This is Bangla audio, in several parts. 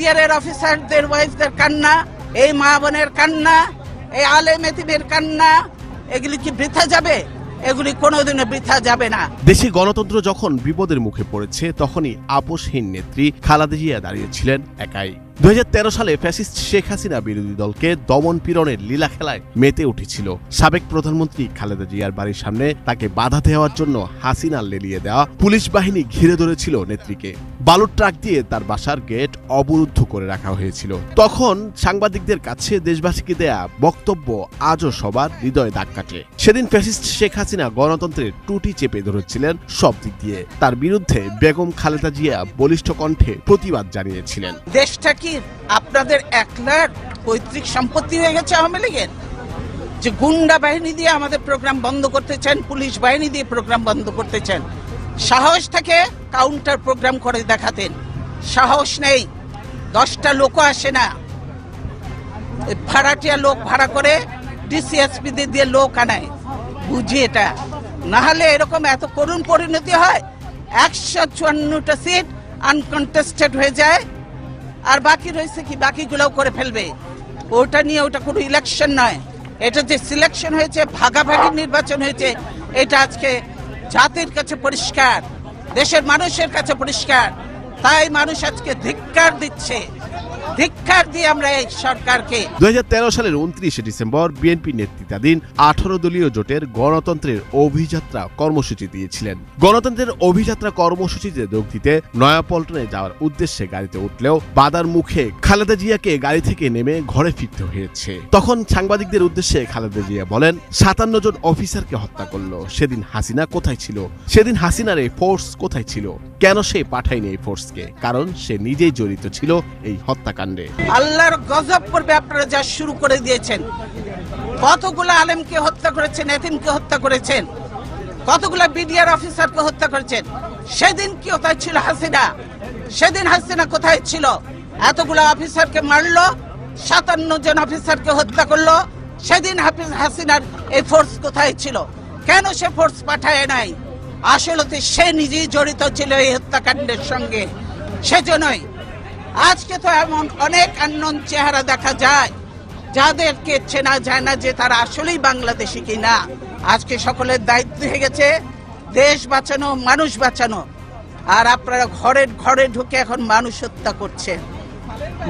বিডিআর অফিসারদের ওয়াইফদের কান্না, এই মা বোনের কান্না, এই আলেম এতিমের কান্না, এগুলি কি বৃথা যাবে? এগুলি কোনোদিনও বৃথা যাবে না। দেশে গণতন্ত্র যখন বিপদের মুখে পড়েছে তখনই আপোষহীন নেত্রী খালেদা জিয়া দাঁড়িয়েছিলেন একাই। 2013 সালে ফ্যাসিস্ট শেখ হাসিনা বিরোধী দলকে দমন পীড়নের লীলা খেলায় মেতে উঠেছিল। সাবেক প্রধানমন্ত্রী খালেদা জিয়ার বাড়ির সামনে তাকে বাধা দেওয়ার জন্য হাসিনা লেলিয়ে দেওয়া পুলিশ বাহিনী ঘিরে ধরেছিল নেত্রীকে। বালুর ট্রাক দিয়ে তার বাসার গেট অবরুদ্ধ করে রাখা হয়েছিল। তখন সাংবাদিকদের কাছে দেশবাসীকে দেয়া বক্তব্য আজও সবার হৃদয়ে দাগ কাটে। সেদিন ফ্যাসিস্ট শেখ হাসিনা গণতন্ত্রের টুটি চেপে ধরেছিলেন সব দিক দিয়ে। তার বিরুদ্ধে বেগম খালেদা জিয়া বলিষ্ঠ কণ্ঠে প্রতিবাদ জানিয়েছিলেন। দেশটা কি আপনাদের একলার পৈতৃক সম্পত্তি হয়ে গেছে আওয়ামী লীগের? যে গুন্ডা বাহিনী দিয়ে আমাদের প্রোগ্রাম বন্ধ করতে চান, পুলিশ বাহিনী দিয়ে প্রোগ্রাম বন্ধ করতে চান। সাহস থেকে কাউন্টার প্রোগ্রাম করে দেখাতেন, সাহস নেই। 10টা লোকও আসে না, ভাড়াটিয়া লোক ভাড়া করে ডিসিএসপি দিয়ে লোক আনায়। বুঝি এটা না হলে এরকম এত করুণ পরিণতি হয়। 154টা সিট আনকন্টেস্টেড হয়ে যায়, আর বাকি রয়েছে কি? বাকিগুলোও করে ফেলবে। ওটা নিয়ে ওটা কোনো ইলেকশন নয়, এটা যে সিলেকশন হয়েছে, ভাগাভাগি নির্বাচন হয়েছে, এটা আজকে জাতির কাছে পরিষ্কার, দেশের মানুষের কাছে পরিষ্কার। তাই মানুষ আজকে ধিক্কার দিচ্ছে, ধিক্কার দিয়ে আমরা এই সরকারকে। 2013 সালের 29 ডিসেম্বর বিএনপি নেতৃত্বাধীন 18 দলীয় জোটের গণতন্ত্রের অভিযাত্রা কর্মসূচি দিয়েছিলেন। গণতন্ত্রের অভিযাত্রা কর্মসূচিতে যোগ দিতে নয়াপল্টনে যাওয়ার উদ্দেশ্যে গাড়িতে উঠলেও বাধার মুখে খালেদা জিয়াকে গাড়ি থেকে নেমে ঘরে ফিরতে হয়েছে। তখন সাংবাদিকদের উদ্দেশ্যে খালেদা জিয়া বলেন, 57 জন অফিসারকে হত্যা করলো। সেদিন হাসিনা কোথায় ছিল? সেদিন হাসিনার এই ফোর্স কোথায় ছিল? কেন সে পাঠায়নি এই ফোর্সকে? কারণ সে নিজেই জড়িত ছিল এই হত্যাকাণ্ডে। আল্লাহর গজব পড়বে আপনারা যা শুরু করে দিয়েছেন। কতগুলো আলেমকে হত্যা করেছেন, এতিমকে হত্যা করেছেন, কতগুলো বিডিআর অফিসারকে হত্যা করেছেন। সেদিন কি কোথায় ছিল হাসিনা? সেদিন হাসিনা কোথায় ছিল? এতগুলো অফিসারকে মারলো, 57 জন অফিসারকে হত্যা করলো। সেদিন হাসিনার এই ফোর্স কোথায় ছিল? কেন সে ফোর্স পাঠায় নাই? আসলে সে নিজেই জড়িত ছিল এই হত্যাকাণ্ডের সঙ্গে, সেজন্যই আজকে তো এমন অনেক আননোন চেহারা দেখা যায় যাদেরকে চেনা যায় না যে তারা আসলেই বাংলাদেশি কিনা। আজকে সকলের দায়িত্ব হয়ে গেছে দেশ বাঁচানো, মানুষ বাঁচানো। আর আপনারা ঘরে ঘরে ঢুকে এখন মানুষ হত্যা করছেন।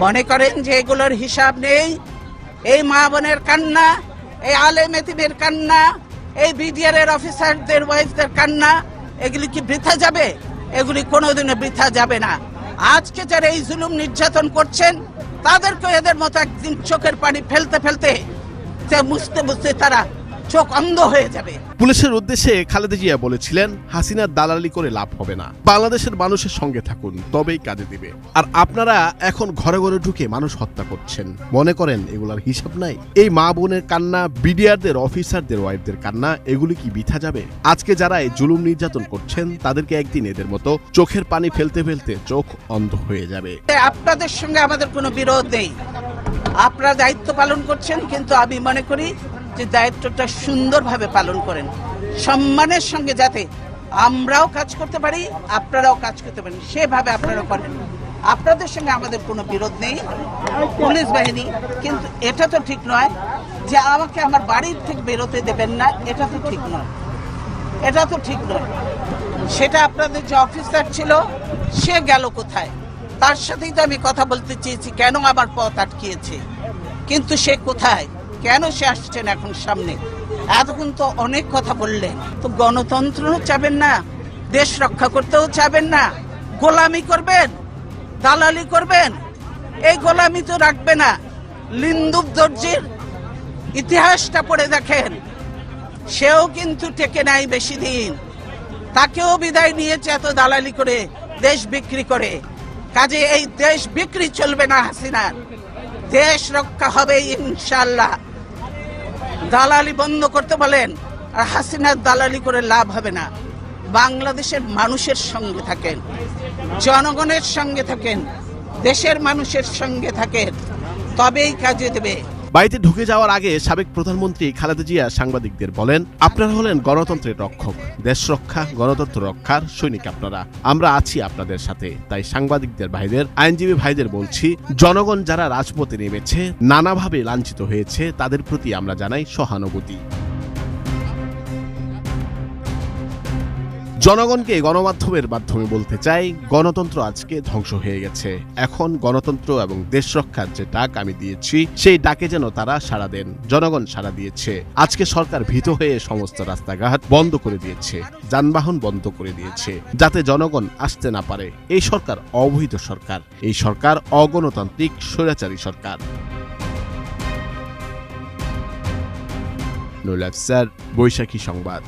মনে করেন যে এগুলোর হিসাব নেই? এই মা বোনের কান্না, এই আলেম এতিমের কান্না, এই বিডিআর অফিসারদের ওয়াইফদের কান্না, এগুলি কি বৃথা যাবে? এগুলি কোনোদিনও বৃথা যাবে না। আজকে যারা এই জুলুম নির্যাতন করছেন তাদেরকে এদের মতো একদিন চোখের পানি ফেলতে ফেলতে বুঝতে বুঝতে তারা চোখ অন্ধ হয়ে যাবে। পুলিশের উদ্দেশ্যে খালেদা জিয়া বলেছিলেন, হাসিনার দালালি করে লাভ হবে না, বাংলাদেশের মানুষের সঙ্গে থাকুন, তবেই কাজে দিবে। আর আপনারা এখন ঘরে ঘরে ঢুকে মানুষ হত্যা করছেন, মনে করেন এগুলার হিসাব নাই? এই মা বোনের কান্না, বিডিআরদের অফিসারদের ওয়াইফদের কান্না, এগুলি কি বৃথা যাবে? আজকে যারা এই জুলুম নির্যাতন করছেন তাদেরকে একদিন এদের মতো চোখের পানি ফেলতে ফেলতে চোখ অন্ধ হয়ে যাবে। আপনাদের সঙ্গে আমাদের কোনো বিরোধ নেই, আপনারা দায়িত্ব পালন করছেন, কিন্তু আমি মনে করি যে দায়িত্বটা সুন্দরভাবে পালন করেন, সম্মানের সঙ্গে, যাতে আমরাও কাজ করতে পারি, আপনারাও কাজ করতে পারেন, সেভাবে আপনারা করেন। আপনাদের সঙ্গে আমাদের কোনো বিরোধ নেই, পুলিশ বাহিনী। কিন্তু এটা তো ঠিক নয় যে আমাকে আমার বাড়ির থেকে বেরোতে দেবেন না, এটা তো ঠিক নয়, এটা তো ঠিক নয়। সেটা আপনাদের যে অফিসার ছিল সে গেল কোথায়? তার সাথেই তো আমি কথা বলতে চেয়েছি, কেন আমার পথ আটকিয়েছে, কিন্তু সে কোথায়? কেন সে আসছেন এখন সামনে? এতক্ষণ তো অনেক কথা বললেন, তো গণতন্ত্রও চাবেন না, দেশ রক্ষা করতেও চাবেন না, গোলামি করবেন, দালালি করবেন। এই গোলামি তো রাখবে না। লিন্দুক দর্জির ইতিহাসটা পড়ে দেখেন, সেও কিন্তু টেকে নাই বেশি দিন, তাকেও বিদায় নিয়েছে এত দালালি করে, দেশ বিক্রি করে। কাজে এই দেশ বিক্রি চলবে না হাসিনার, দেশ রক্ষা হবে ইনশাআল্লাহ। দালালি বন্ধ করতে বলেন, আর হাসিনার দালালি করে লাভ হবে না। বাংলাদেশের মানুষের সঙ্গে থাকেন, জনগণের সঙ্গে থাকেন, দেশের মানুষের সঙ্গে থাকেন, তবেই কাজে দেবে। বাড়িতে ঢুকে যাওয়ার আগে সাবেক প্রধানমন্ত্রী খালেদা জিয়া সাংবাদিকদের বলেন, আপনারা হলেন গণতন্ত্রের রক্ষক, দেশ রক্ষা, গণতন্ত্র রক্ষার সৈনিক আপনারা। আমরা আছি আপনাদের সাথে। তাই সাংবাদিকদের ভাইদের, আইনজীবী ভাইদের বলছি, জনগণ যারা রাজপথে নেমেছে, নানাভাবে লাঞ্ছিত হয়েছে, তাদের প্রতি আমরা জানাই সহানুভূতি। জনগণকে গণমাধ্যমের মাধ্যমে বলতে চাই, গণতন্ত্র আজকে ধ্বংস হয়ে গেছে। এখন গণতন্ত্র এবং দেশ রক্ষার যে ডাক আমি দিয়েছি, সেই ডাকে যেন তারা সাড়া দেন। জনগণ সাড়া দিয়েছে। আজকে সরকার ভীত হয়ে সমস্ত রাস্তাঘাট বন্ধ করে দিয়েছে, যানবাহন বন্ধ করে দিয়েছে, যাতে জনগণ আসতে না পারে। এই সরকার অবৈধ সরকার, এই সরকার অগণতান্ত্রিক স্বৈরাচারী সরকার। নুরুল আফসার, বৈশাখী সংবাদ।